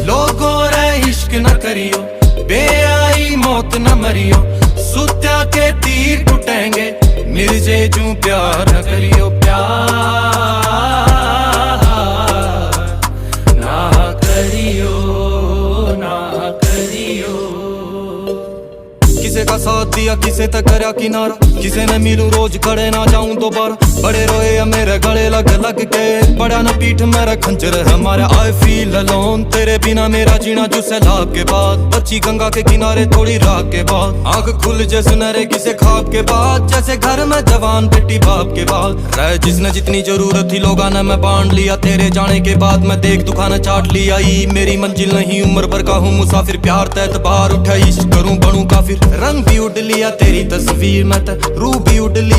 लोगों रे इश्क न करियो, बेआई मौत न मरियो, सुत्या के तीर टूटेंगे, मिर्जे जू प्यार न करियो, प्यार ना करियो, ना करियो। किसे का साथ दिया किसे तक करया किनारा, किसे ने मिलूं रोज खड़े ना जाऊं दोबारा, बड़े रोए या मेरे गले लग लग के, पड़ा न पीठ मेरा खंजर हमारे। आई फील अलोन, तेरे बिना मेरा जीना जो सैलाब के बाद, बच्ची गंगा के किनारे थोड़ी रात के बाद, आंख खुल जैसे नरे किसे ख्वाब के बाद, जैसे घर में जवान बेटी बाप के बाद। रह जिसने जितनी जरूरत थी लोगा ने मैं बांट लिया, तेरे जाने के बाद मैं देख दुकान चाट लिया। मेरी मंजिल नहीं उम्र भर का हूँ मुसाफिर, प्यार तैत बार उठा इश्क करूँ बनूं काफिर, रंग भी उड़ लिया तेरी तस्वीर में, रूह भी उड़ लिया।